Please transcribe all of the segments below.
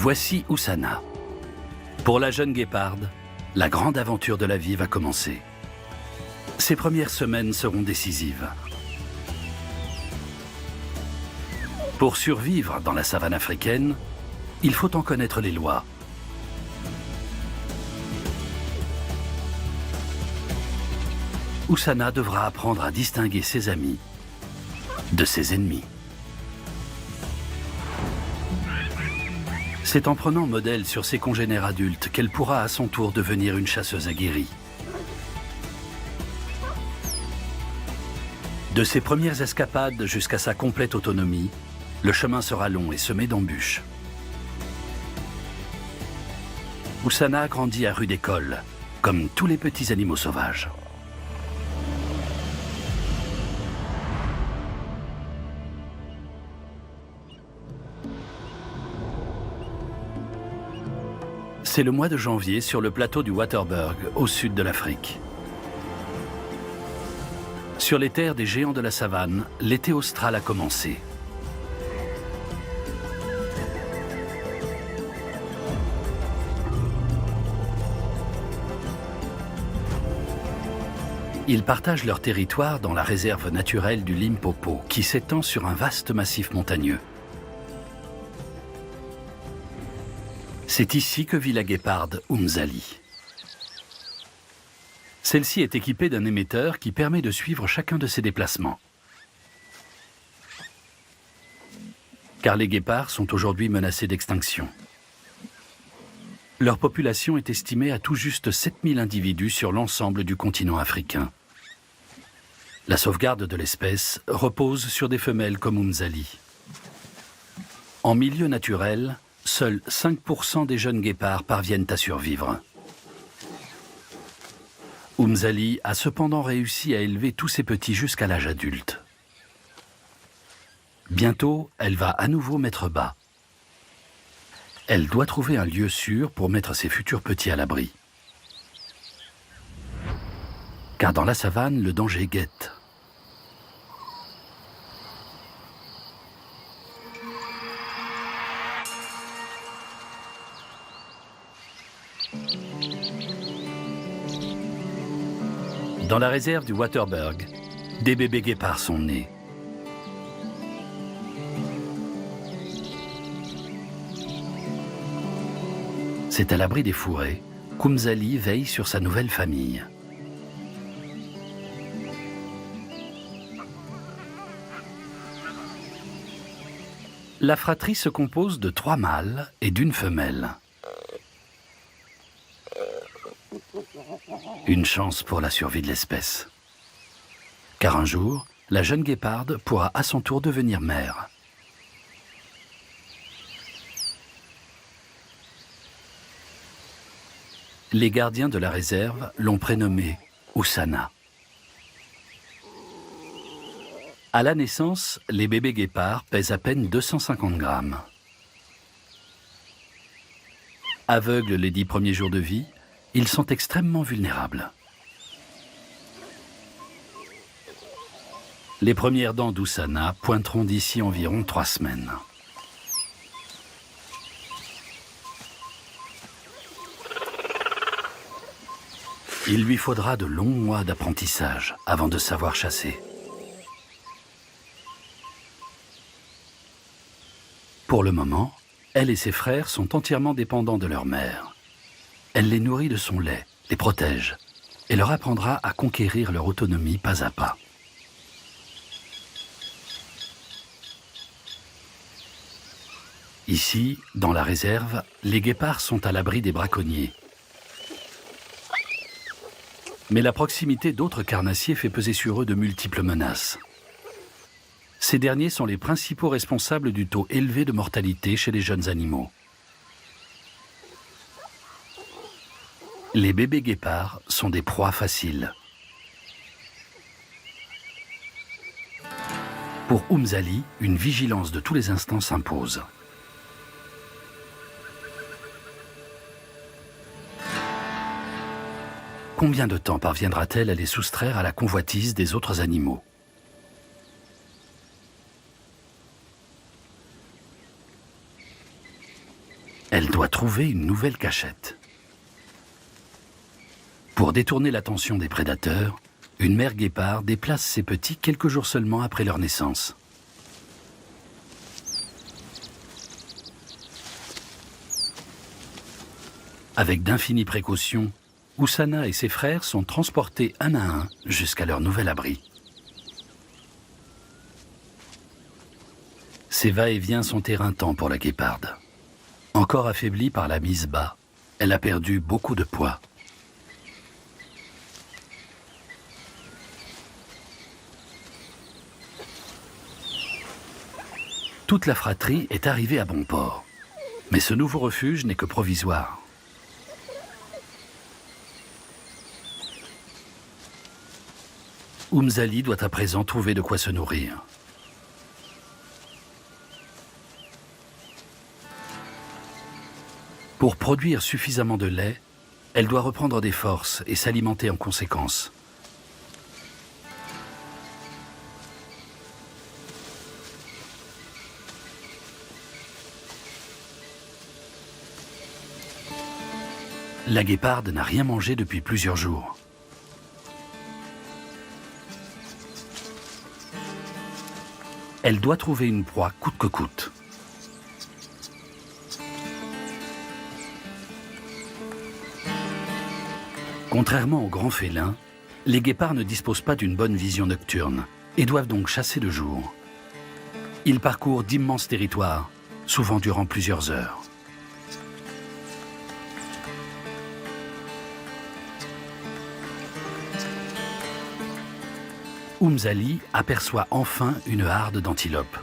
Voici Oussana. Pour la jeune guéparde, la grande aventure de la vie va commencer. Ses premières semaines seront décisives. Pour survivre dans la savane africaine, il faut en connaître les lois. Oussana devra apprendre à distinguer ses amis de ses ennemis. C'est en prenant modèle sur ses congénères adultes qu'elle pourra à son tour devenir une chasseuse aguerrie. De ses premières escapades jusqu'à sa complète autonomie, le chemin sera long et semé d'embûches. Oussana a grandi à rude école, comme tous les petits animaux sauvages. C'est le mois de janvier sur le plateau du Waterberg, au sud de l'Afrique. Sur les terres des géants de la savane, l'été austral a commencé. Ils partagent leur territoire dans la réserve naturelle du Limpopo, qui s'étend sur un vaste massif montagneux. C'est ici que vit la guéparde Umzali. Celle-ci est équipée d'un émetteur qui permet de suivre chacun de ses déplacements. Car les guépards sont aujourd'hui menacés d'extinction. Leur population est estimée à tout juste 7000 individus sur l'ensemble du continent africain. La sauvegarde de l'espèce repose sur des femelles comme Umzali. En milieu naturel, seuls 5% des jeunes guépards parviennent à survivre. Umzali a cependant réussi à élever tous ses petits jusqu'à l'âge adulte. Bientôt, elle va à nouveau mettre bas. Elle doit trouver un lieu sûr pour mettre ses futurs petits à l'abri. Car dans la savane, le danger guette. Dans la réserve du Waterberg, des bébés guépards sont nés. C'est à l'abri des fourrés qu'Umzali veille sur sa nouvelle famille. La fratrie se compose de 3 mâles et d'1 femelle. Une chance pour la survie de l'espèce. Car un jour, la jeune guéparde pourra à son tour devenir mère. Les gardiens de la réserve l'ont prénommée Oussana. À la naissance, les bébés guépards pèsent à peine 250 grammes. Aveugles les 10 premiers jours de vie, ils sont extrêmement vulnérables. Les premières dents d'Oussana pointeront d'ici environ 3 semaines. Il lui faudra de longs mois d'apprentissage avant de savoir chasser. Pour le moment, elle et ses frères sont entièrement dépendants de leur mère. Elle les nourrit de son lait, les protège et leur apprendra à conquérir leur autonomie pas à pas. Ici, dans la réserve, les guépards sont à l'abri des braconniers. Mais la proximité d'autres carnassiers fait peser sur eux de multiples menaces. Ces derniers sont les principaux responsables du taux élevé de mortalité chez les jeunes animaux. Les bébés guépards sont des proies faciles. Pour Umzali, une vigilance de tous les instants s'impose. Combien de temps parviendra-t-elle à les soustraire à la convoitise des autres animaux ? Elle doit trouver une nouvelle cachette. Pour détourner l'attention des prédateurs, une mère guépard déplace ses petits quelques jours seulement après leur naissance. Avec d'infinies précautions, Oussana et ses frères sont transportés un à un jusqu'à leur nouvel abri. Ces va-et-vient sont éreintants pour la guéparde. Encore affaiblie par la mise bas, elle a perdu beaucoup de poids. Toute la fratrie est arrivée à bon port. Mais ce nouveau refuge n'est que provisoire. Oumzali doit à présent trouver de quoi se nourrir. Pour produire suffisamment de lait, elle doit reprendre des forces et s'alimenter en conséquence. La guéparde n'a rien mangé depuis plusieurs jours. Elle doit trouver une proie coûte que coûte. Contrairement aux grands félins, les guépards ne disposent pas d'une bonne vision nocturne et doivent donc chasser de jour. Ils parcourent d'immenses territoires, souvent durant plusieurs heures. Oumzali aperçoit enfin une harde d'antilopes.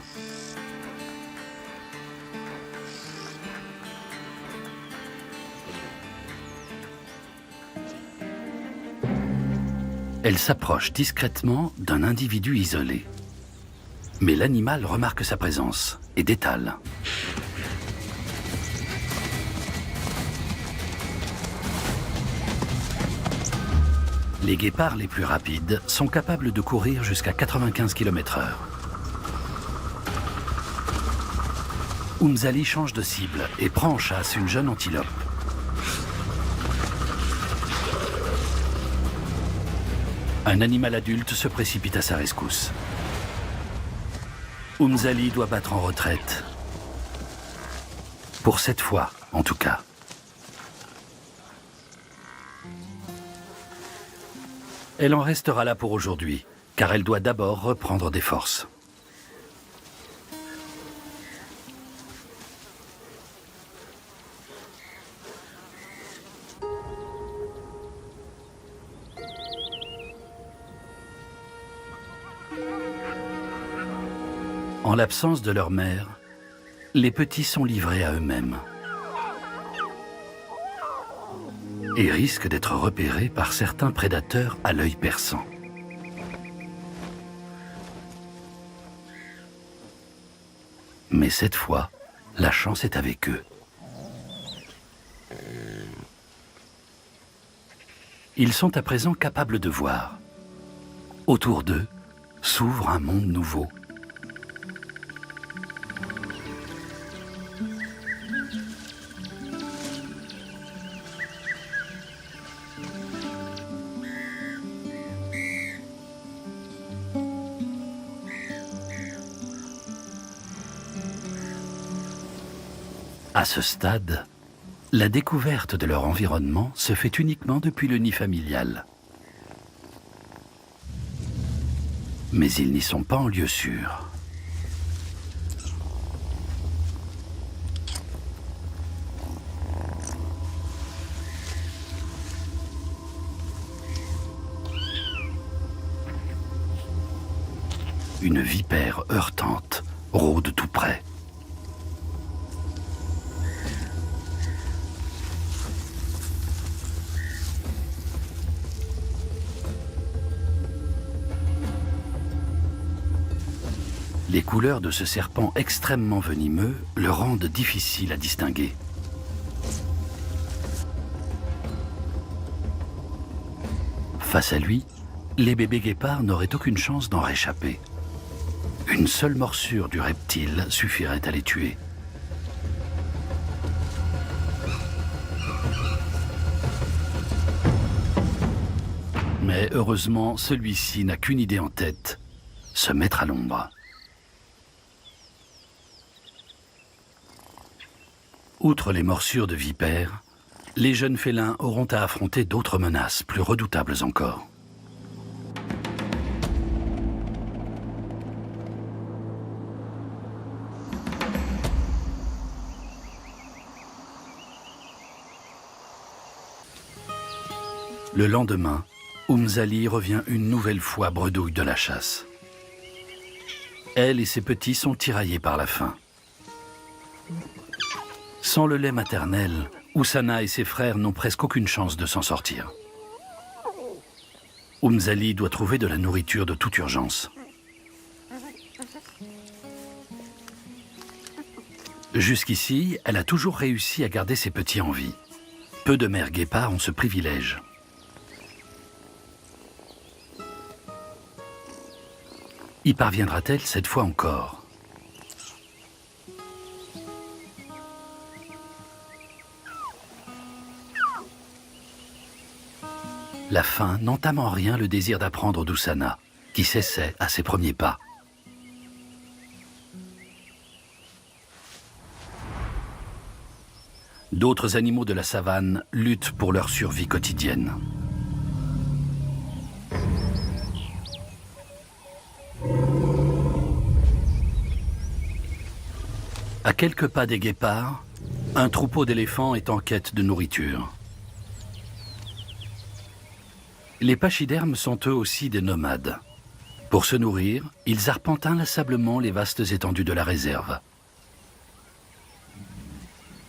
Elle s'approche discrètement d'un individu isolé. Mais l'animal remarque sa présence et détale. Les guépards les plus rapides sont capables de courir jusqu'à 95 km/h. Oumzali change de cible et prend en chasse une jeune antilope. Un animal adulte se précipite à sa rescousse. Oumzali doit battre en retraite. Pour cette fois, en tout cas. Elle en restera là pour aujourd'hui, car elle doit d'abord reprendre des forces. En l'absence de leur mère, les petits sont livrés à eux-mêmes et risquent d'être repérés par certains prédateurs à l'œil perçant. Mais cette fois, la chance est avec eux. Ils sont à présent capables de voir. Autour d'eux s'ouvre un monde nouveau. À ce stade, la découverte de leur environnement se fait uniquement depuis le nid familial. Mais ils n'y sont pas en lieu sûr. Une vipère heurtante rôde tout près. Les couleurs de ce serpent extrêmement venimeux le rendent difficile à distinguer. Face à lui, les bébés guépards n'auraient aucune chance d'en réchapper. Une seule morsure du reptile suffirait à les tuer. Mais heureusement, celui-ci n'a qu'une idée en tête, se mettre à l'ombre. Outre les morsures de vipères, les jeunes félins auront à affronter d'autres menaces plus redoutables encore. Le lendemain, Umzali revient une nouvelle fois bredouille de la chasse. Elle et ses petits sont tiraillés par la faim. Sans le lait maternel, Oussana et ses frères n'ont presque aucune chance de s'en sortir. Umzali doit trouver de la nourriture de toute urgence. Jusqu'ici, elle a toujours réussi à garder ses petits en vie. Peu de mères guépards ont ce privilège. Y parviendra-t-elle cette fois encore? La faim n'entame en rien le désir d'apprendre d'Oussana, qui s'essaie à ses premiers pas. D'autres animaux de la savane luttent pour leur survie quotidienne. À quelques pas des guépards, un troupeau d'éléphants est en quête de nourriture. Les pachydermes sont eux aussi des nomades. Pour se nourrir, ils arpentent inlassablement les vastes étendues de la réserve.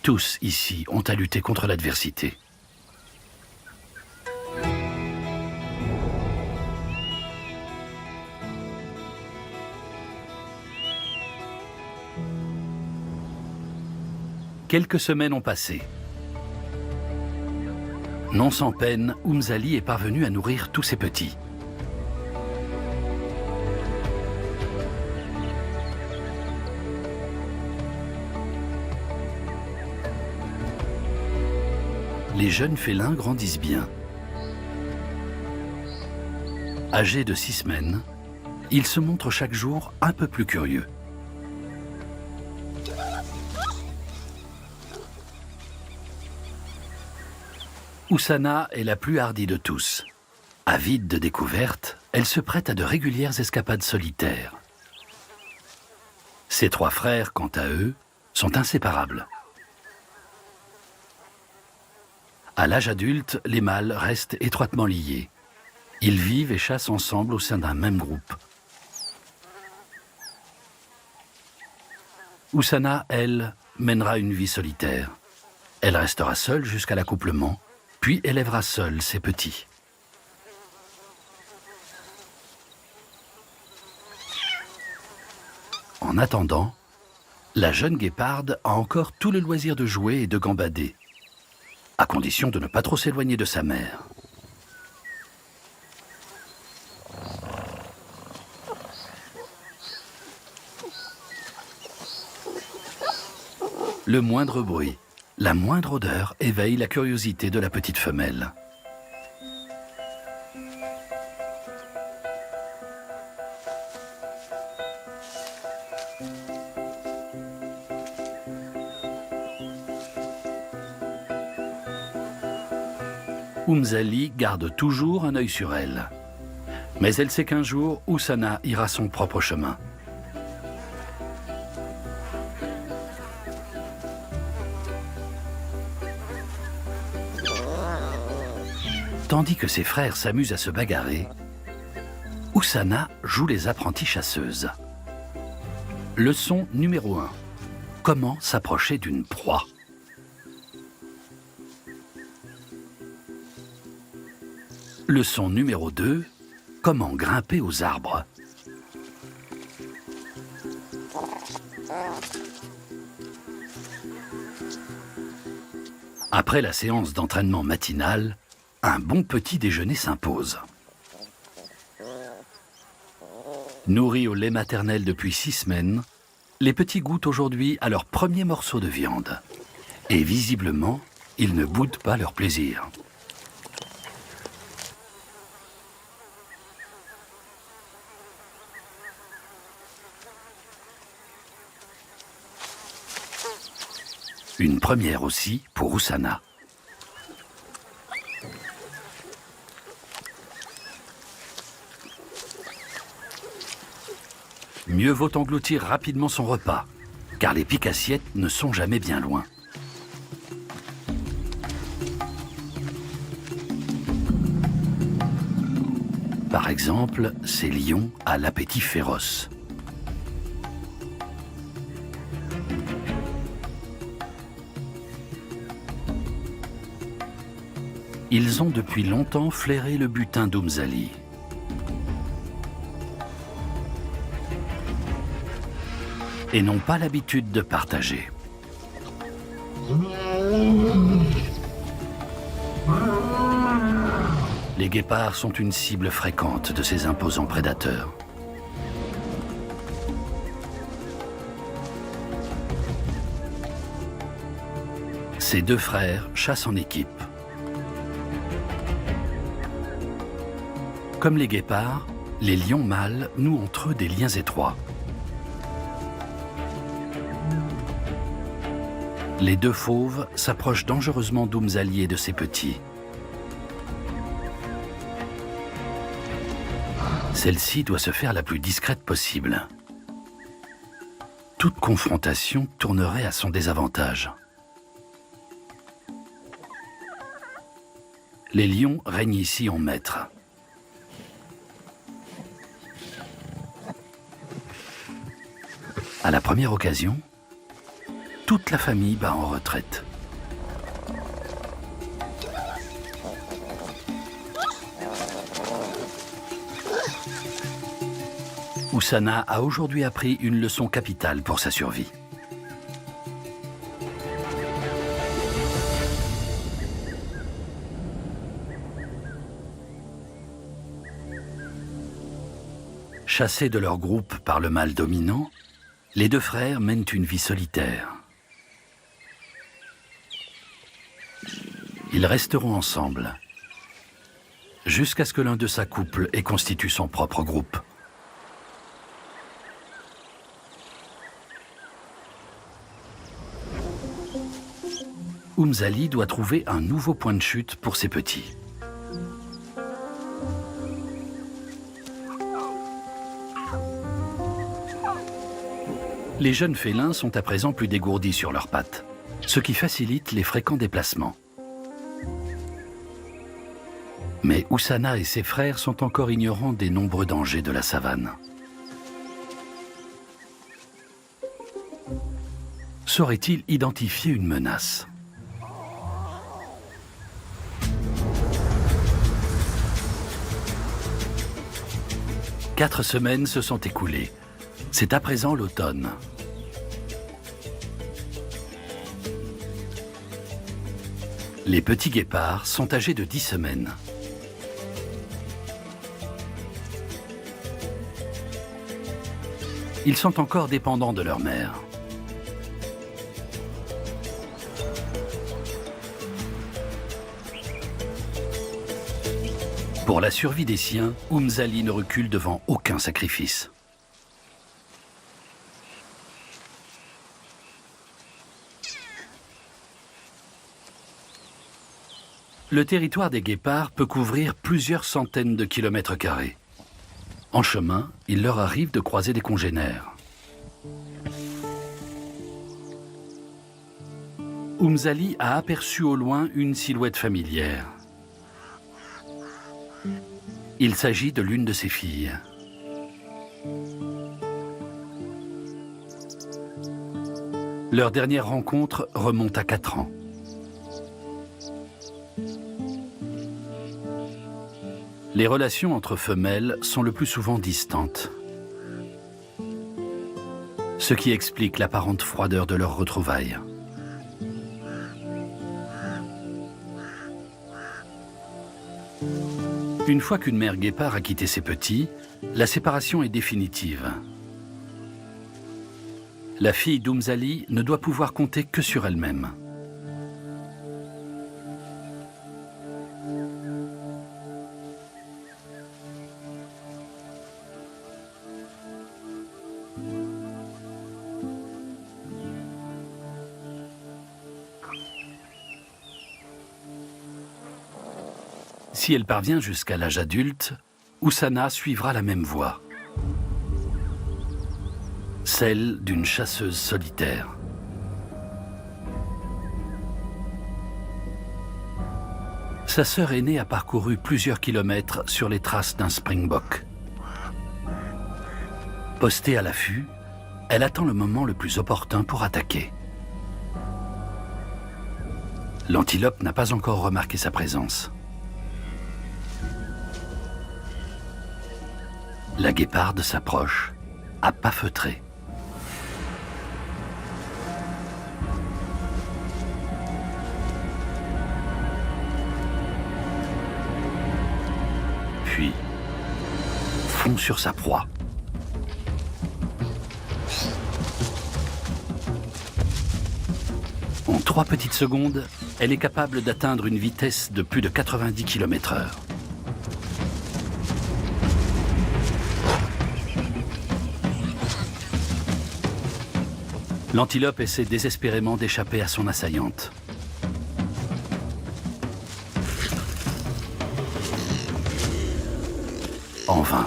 Tous ici ont à lutter contre l'adversité. Quelques semaines ont passé. Non sans peine, Umzali est parvenu à nourrir tous ses petits. Les jeunes félins grandissent bien. Âgés de 6 semaines, ils se montrent chaque jour un peu plus curieux. Oussana est la plus hardie de tous. Avide de découvertes, elle se prête à de régulières escapades solitaires. Ses 3 frères, quant à eux, sont inséparables. À l'âge adulte, les mâles restent étroitement liés. Ils vivent et chassent ensemble au sein d'un même groupe. Oussana, elle, mènera une vie solitaire. Elle restera seule jusqu'à l'accouplement, puis élèvera seule ses petits. En attendant, la jeune guéparde a encore tout le loisir de jouer et de gambader, à condition de ne pas trop s'éloigner de sa mère. Le moindre bruit, la moindre odeur éveille la curiosité de la petite femelle. Umzali garde toujours un œil sur elle. Mais elle sait qu'un jour, Oussana ira son propre chemin. Tandis que ses frères s'amusent à se bagarrer, Oussana joue les apprentis chasseuses. Leçon numéro 1. Comment s'approcher d'une proie? Leçon numéro 2. Comment grimper aux arbres? Après la séance d'entraînement matinale, un bon petit déjeuner s'impose. Nourris au lait maternel depuis 6 semaines, les petits goûtent aujourd'hui à leur premier morceau de viande. Et visiblement, ils ne boudent pas leur plaisir. Une première aussi pour Oussana. Mieux vaut engloutir rapidement son repas, car les piques-assiettes ne sont jamais bien loin. Par exemple, ces lions à l'appétit féroce. Ils ont depuis longtemps flairé le butin d'Oumzali. Et n'ont pas l'habitude de partager. Les guépards sont une cible fréquente de ces imposants prédateurs. Ces deux frères chassent en équipe. Comme les guépards, les lions mâles nouent entre eux des liens étroits. Les deux fauves s'approchent dangereusement d'Oumzali et de ses petits. Celle-ci doit se faire la plus discrète possible. Toute confrontation tournerait à son désavantage. Les lions règnent ici en maîtres. À la première occasion, toute la famille bat en retraite. Oussana a aujourd'hui appris une leçon capitale pour sa survie. Chassés de leur groupe par le mâle dominant, les deux frères mènent une vie solitaire. Ils resteront ensemble, jusqu'à ce que l'un de s'accouple et constitue son propre groupe. Oumzali doit trouver un nouveau point de chute pour ses petits. Les jeunes félins sont à présent plus dégourdis sur leurs pattes, ce qui facilite les fréquents déplacements. Mais Oussana et ses frères sont encore ignorants des nombreux dangers de la savane. Saurait-il identifier une menace ? Quatre semaines se sont écoulées. C'est à présent l'automne. Les petits guépards sont âgés de 10 semaines. Ils sont encore dépendants de leur mère. Pour la survie des siens, Oumzali ne recule devant aucun sacrifice. Le territoire des guépards peut couvrir plusieurs centaines de kilomètres carrés. En chemin, il leur arrive de croiser des congénères. Oumzali a aperçu au loin une silhouette familière. Il s'agit de l'une de ses filles. Leur dernière rencontre remonte à 4 ans. Les relations entre femelles sont le plus souvent distantes, ce qui explique l'apparente froideur de leurs retrouvailles. Une fois qu'une mère guépard a quitté ses petits, la séparation est définitive. La fille d'Oumzali ne doit pouvoir compter que sur elle-même. Si elle parvient jusqu'à l'âge adulte, Oussana suivra la même voie. Celle d'une chasseuse solitaire. Sa sœur aînée a parcouru plusieurs kilomètres sur les traces d'un springbok. Postée à l'affût, elle attend le moment le plus opportun pour attaquer. L'antilope n'a pas encore remarqué sa présence. La guéparde s'approche, à pas feutrés. Puis, fond sur sa proie. En 3 petites secondes, elle est capable d'atteindre une vitesse de plus de 90 km/h. L'antilope essaie désespérément d'échapper à son assaillante. En vain.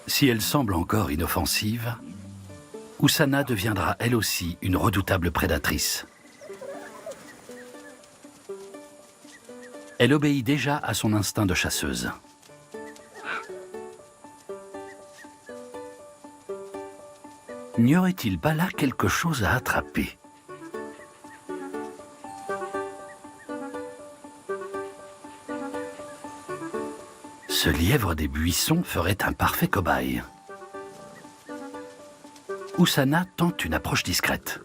Si elle semble encore inoffensive, Oussana deviendra elle aussi une redoutable prédatrice. Elle obéit déjà à son instinct de chasseuse. N'y aurait-il pas là quelque chose à attraper? Ce lièvre des buissons ferait un parfait cobaye. Oussana tente une approche discrète.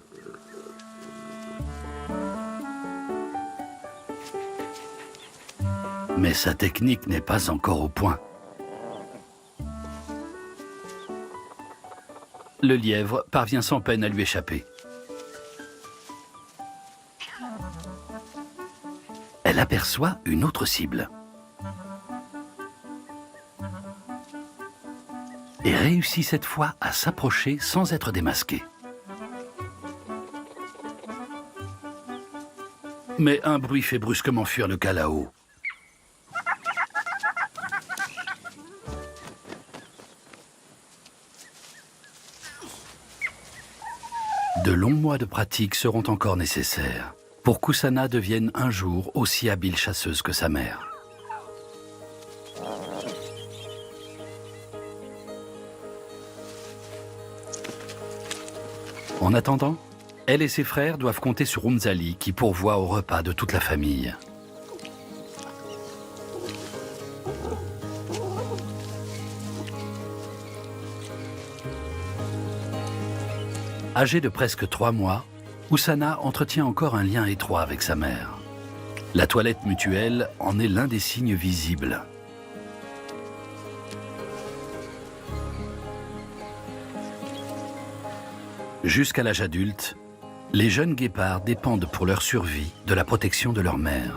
Mais sa technique n'est pas encore au point. Le lièvre parvient sans peine à lui échapper. Elle aperçoit une autre cible. Et réussit cette fois à s'approcher sans être démasquée. Mais un bruit fait brusquement fuir le calao. De longs mois de pratique seront encore nécessaires pour qu'Oussana devienne un jour aussi habile chasseuse que sa mère. En attendant, elle et ses frères doivent compter sur Umzali qui pourvoit au repas de toute la famille. Âgée de presque 3 mois, Oussana entretient encore un lien étroit avec sa mère. La toilette mutuelle en est l'un des signes visibles. Jusqu'à l'âge adulte, les jeunes guépards dépendent pour leur survie de la protection de leur mère.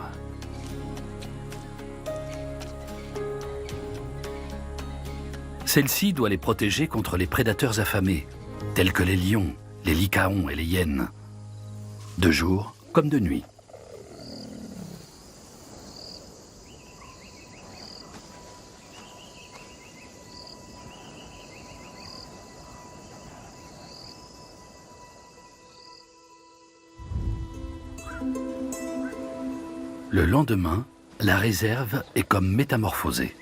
Celle-ci doit les protéger contre les prédateurs affamés, tels que les lions, les lycaons et les hyènes, de jour comme de nuit. Le lendemain, la réserve est comme métamorphosée.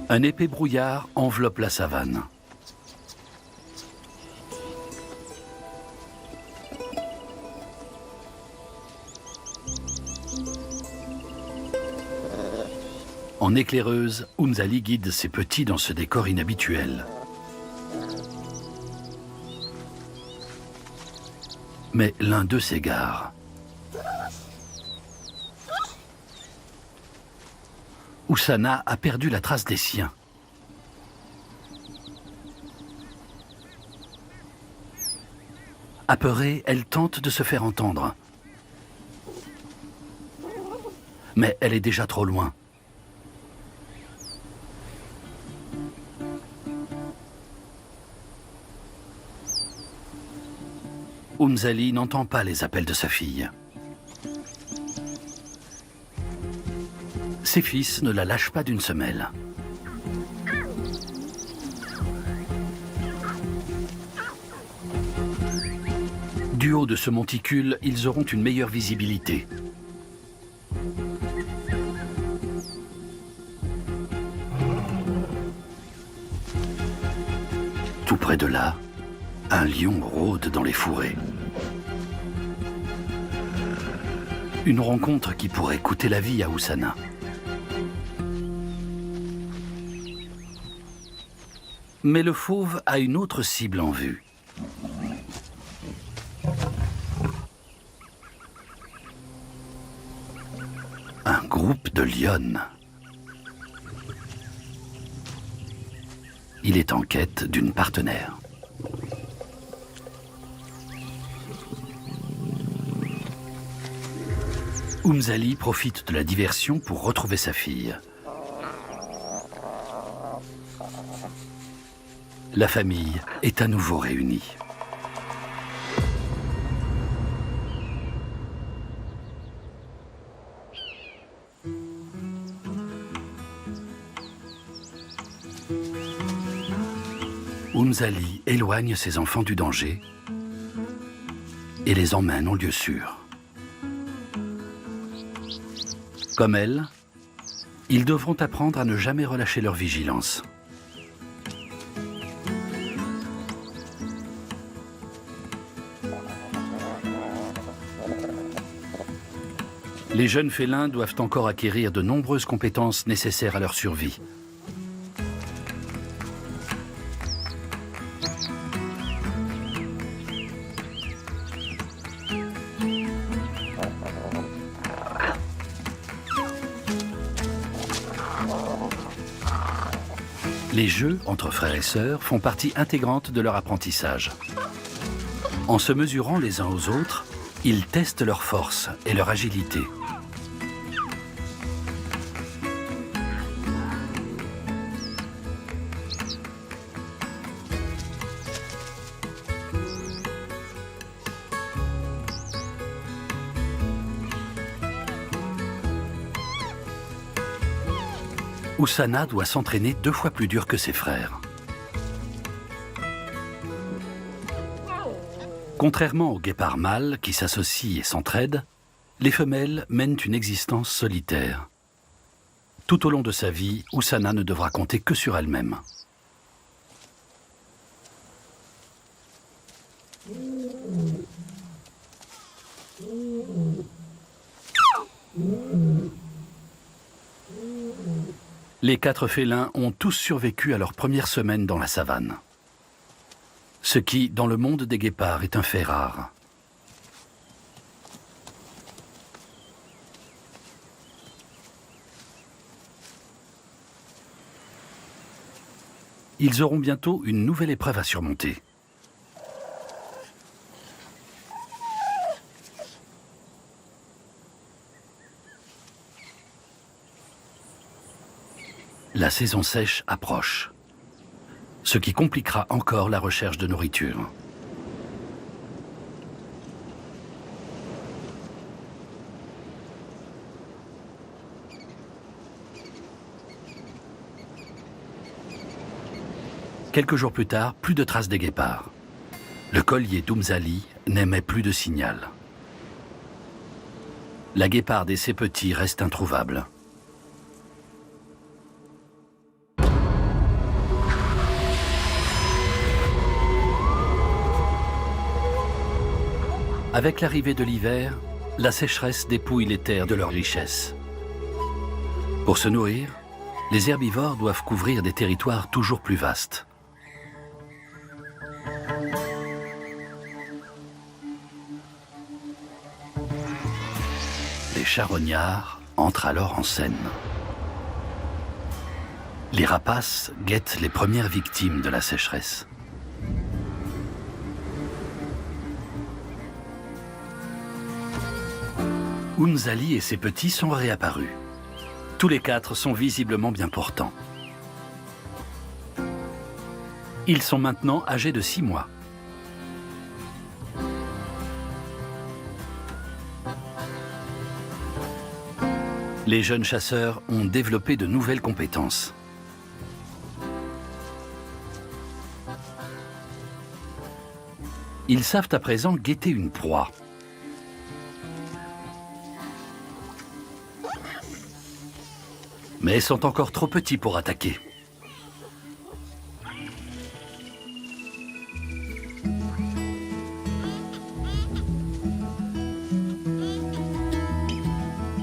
Un épais brouillard enveloppe la savane. En éclaireuse, Umzali guide ses petits dans ce décor inhabituel. Mais l'un d'eux s'égare. Oussana a perdu la trace des siens. Apeurée, elle tente de se faire entendre. Mais elle est déjà trop loin. Umzali n'entend pas les appels de sa fille. Ses fils ne la lâchent pas d'une semelle. Du haut de ce monticule, ils auront une meilleure visibilité. Tout près de là, un lion rôde dans les fourrés. Une rencontre qui pourrait coûter la vie à Oussana. Mais le fauve a une autre cible en vue. Un groupe de lionnes. Il est en quête d'une partenaire. Umzali profite de la diversion pour retrouver sa fille. La famille est à nouveau réunie. Umzali éloigne ses enfants du danger et les emmène en lieu sûr. Comme elle, ils devront apprendre à ne jamais relâcher leur vigilance. Les jeunes félins doivent encore acquérir de nombreuses compétences nécessaires à leur survie. Les jeux entre frères et sœurs font partie intégrante de leur apprentissage. En se mesurant les uns aux autres, ils testent leur force et leur agilité. Oussana doit s'entraîner 2 fois plus dur que ses frères. Contrairement aux guépards mâles qui s'associent et s'entraident, les femelles mènent une existence solitaire. Tout au long de sa vie, Oussana ne devra compter que sur elle-même. Les 4 félins ont tous survécu à leur première semaine dans la savane. Ce qui, dans le monde des guépards, est un fait rare. Ils auront bientôt une nouvelle épreuve à surmonter. La saison sèche approche, ce qui compliquera encore la recherche de nourriture. Quelques jours plus tard, plus de traces des guépards. Le collier d'Umzali n'émet plus de signal. La guéparde et ses petits restent introuvables. Avec l'arrivée de l'hiver, la sécheresse dépouille les terres de leurs richesses. Pour se nourrir, les herbivores doivent couvrir des territoires toujours plus vastes. Les charognards entrent alors en scène. Les rapaces guettent les premières victimes de la sécheresse. Oumzali et ses petits sont réapparus. Tous les quatre sont visiblement bien portants. Ils sont maintenant âgés de 6 mois. Les jeunes chasseurs ont développé de nouvelles compétences. Ils savent à présent guetter une proie. Mais sont encore trop petits pour attaquer.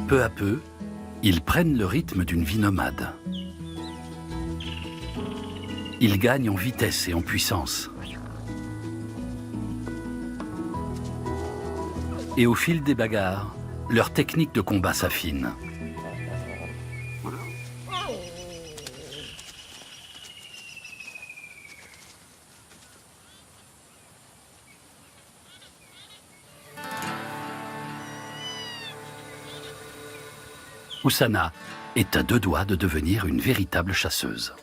Peu à peu, ils prennent le rythme d'une vie nomade. Ils gagnent en vitesse et en puissance. Et au fil des bagarres, leur technique de combat s'affine. Oussana est à 2 doigts de devenir une véritable chasseuse.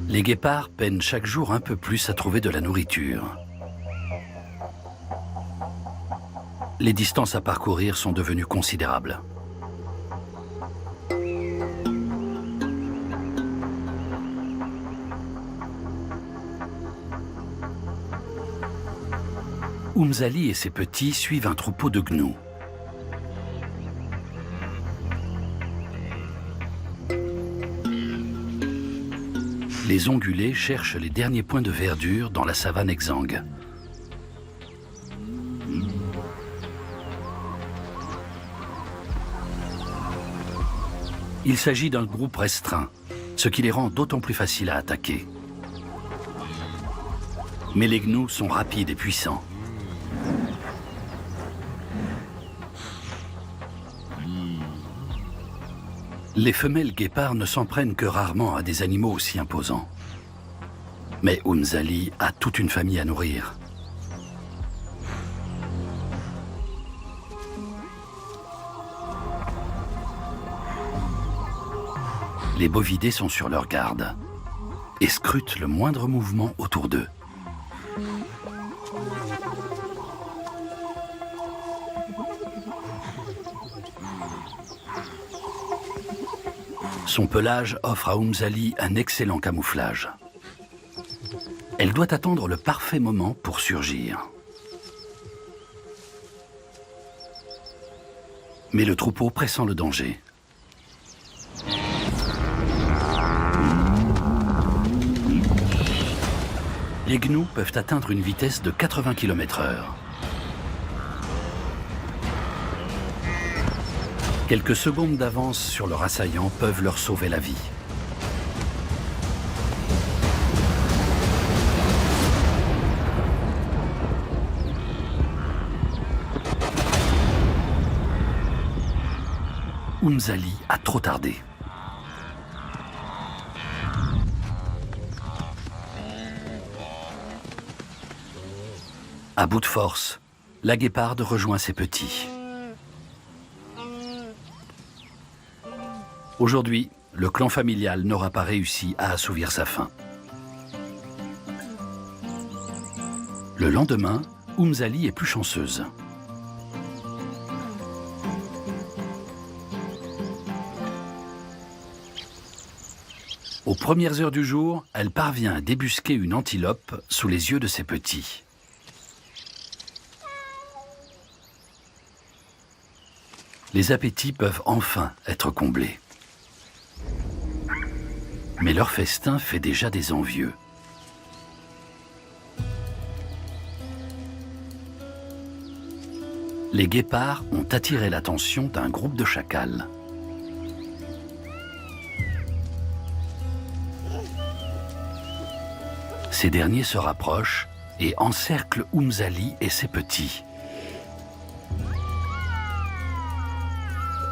Les guépards peinent chaque jour un peu plus à trouver de la nourriture. Les distances à parcourir sont devenues considérables. Oumzali et ses petits suivent un troupeau de gnous. Les ongulés cherchent les derniers points de verdure dans la savane exsangue. Il s'agit d'un groupe restreint, ce qui les rend d'autant plus faciles à attaquer. Mais les gnous sont rapides et puissants. Les femelles guépards ne s'en prennent que rarement à des animaux aussi imposants. Mais Oumzali a toute une famille à nourrir. Les bovidés sont sur leur garde et scrutent le moindre mouvement autour d'eux. Son pelage offre à Oumzali un excellent camouflage. Elle doit attendre le parfait moment pour surgir. Mais le troupeau pressent le danger. Les gnous peuvent atteindre une vitesse de 80 km/h. Quelques secondes d'avance sur leur assaillant peuvent leur sauver la vie. Oumzali a trop tardé. À bout de force, la guéparde rejoint ses petits. Aujourd'hui, le clan familial n'aura pas réussi à assouvir sa faim. Le lendemain, Oumzali est plus chanceuse. Aux premières heures du jour, elle parvient à débusquer une antilope sous les yeux de ses petits. Les appétits peuvent enfin être comblés. Mais leur festin fait déjà des envieux. Les guépards ont attiré l'attention d'un groupe de chacals. Ces derniers se rapprochent et encerclent Oumzali et ses petits.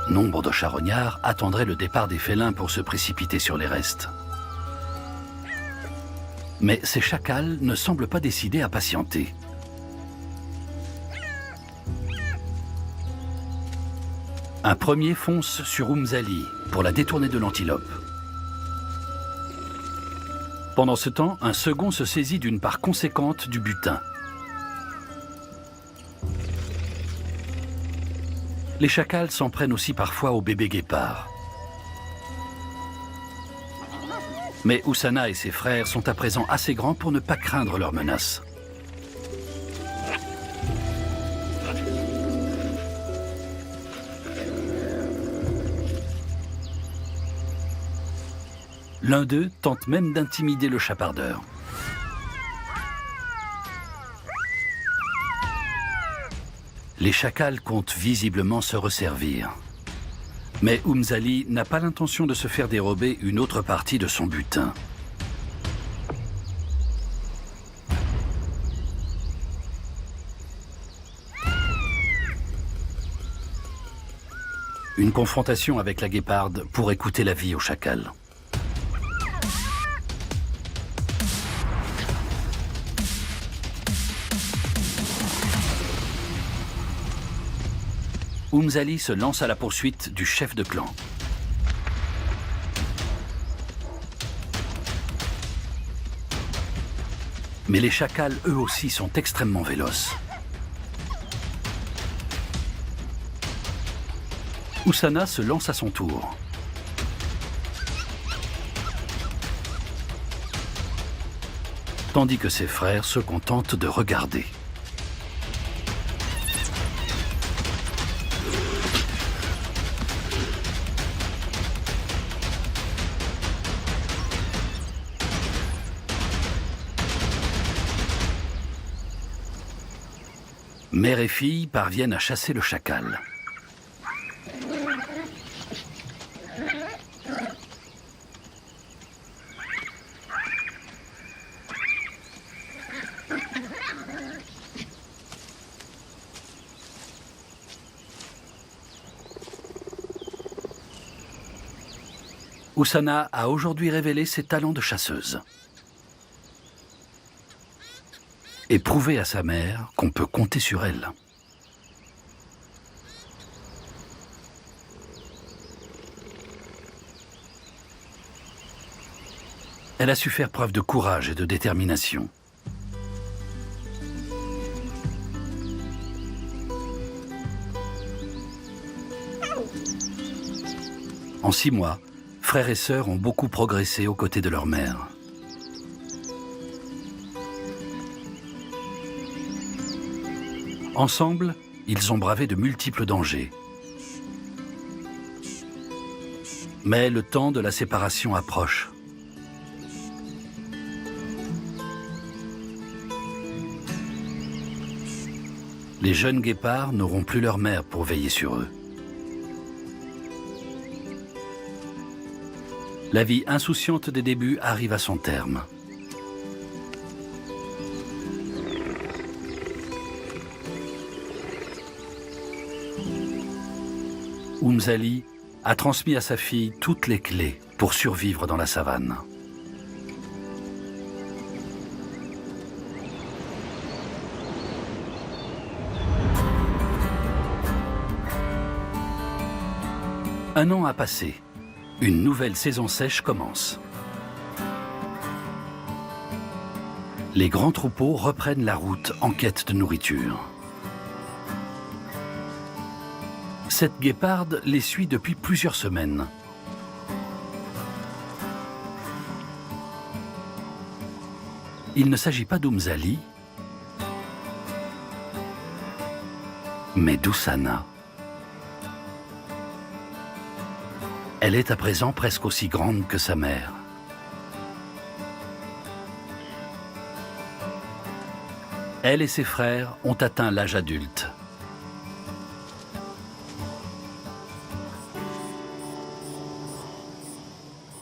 Nombre de charognards attendraient le départ des félins pour se précipiter sur les restes. Mais ces chacals ne semblent pas décidés à patienter. Un premier fonce sur Umzali pour la détourner de l'antilope. Pendant ce temps, un second se saisit d'une part conséquente du butin. Les chacals s'en prennent aussi parfois au bébé guépard. Mais Oussana et ses frères sont à présent assez grands pour ne pas craindre leurs menaces. L'un d'eux tente même d'intimider le chapardeur. Les chacals comptent visiblement se resservir. Mais Umzali n'a pas l'intention de se faire dérober une autre partie de son butin. Une confrontation avec la guéparde pourrait coûter la vie au chacal. Umzali se lance à la poursuite du chef de clan. Mais les chacals, eux aussi, sont extrêmement véloces. Oussana se lance à son tour. Tandis que ses frères se contentent de regarder. Mère et fille parviennent à chasser le chacal. Oussana a aujourd'hui révélé ses talents de chasseuse. Et prouver à sa mère qu'on peut compter sur elle. Elle a su faire preuve de courage et de détermination. En 6 mois, frères et sœurs ont beaucoup progressé aux côtés de leur mère. Ensemble, ils ont bravé de multiples dangers. Mais le temps de la séparation approche. Les jeunes guépards n'auront plus leur mère pour veiller sur eux. La vie insouciante des débuts arrive à son terme. Umzali a transmis à sa fille toutes les clés pour survivre dans la savane. Un an a passé. Une nouvelle saison sèche commence. Les grands troupeaux reprennent la route en quête de nourriture. Cette guéparde les suit depuis plusieurs semaines. Il ne s'agit pas d'Umzali, mais d'Oussana. Elle est à présent presque aussi grande que sa mère. Elle et ses frères ont atteint l'âge adulte.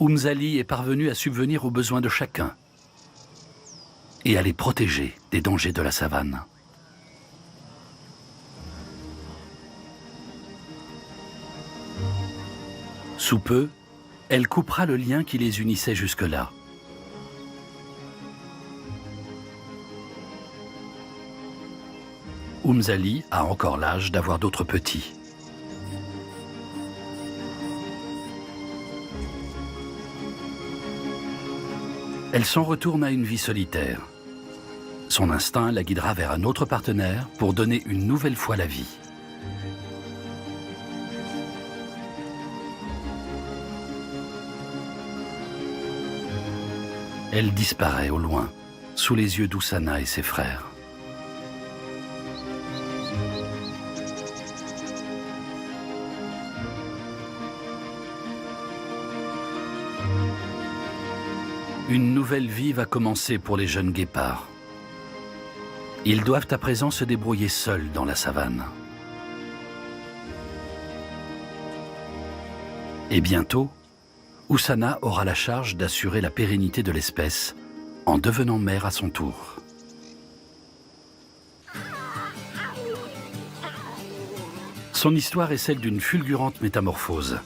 Umzali est parvenu à subvenir aux besoins de chacun et à les protéger des dangers de la savane. Sous peu, elle coupera le lien qui les unissait jusque-là. Umzali a encore l'âge d'avoir d'autres petits. Elle s'en retourne à une vie solitaire. Son instinct la guidera vers un autre partenaire pour donner une nouvelle fois la vie. Elle disparaît au loin, sous les yeux d'Oussana et ses frères. Une nouvelle vie va commencer pour les jeunes guépards. Ils doivent à présent se débrouiller seuls dans la savane. Et bientôt, Oussana aura la charge d'assurer la pérennité de l'espèce en devenant mère à son tour. Son histoire est celle d'une fulgurante métamorphose.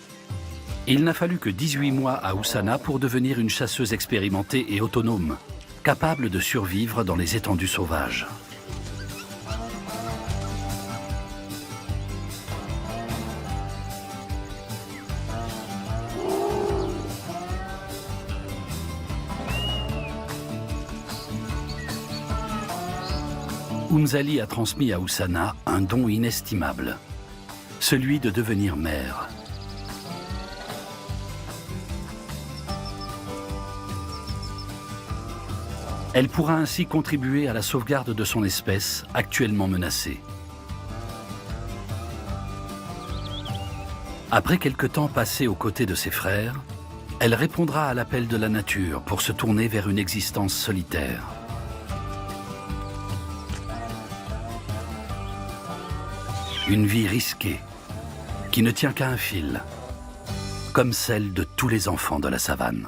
Il n'a fallu que 18 mois à Oussana pour devenir une chasseuse expérimentée et autonome, capable de survivre dans les étendues sauvages. Umzali a transmis à Oussana un don inestimable, celui de devenir mère. Elle pourra ainsi contribuer à la sauvegarde de son espèce, actuellement menacée. Après quelque temps passé aux côtés de ses frères, elle répondra à l'appel de la nature pour se tourner vers une existence solitaire. Une vie risquée, qui ne tient qu'à un fil, comme celle de tous les enfants de la savane.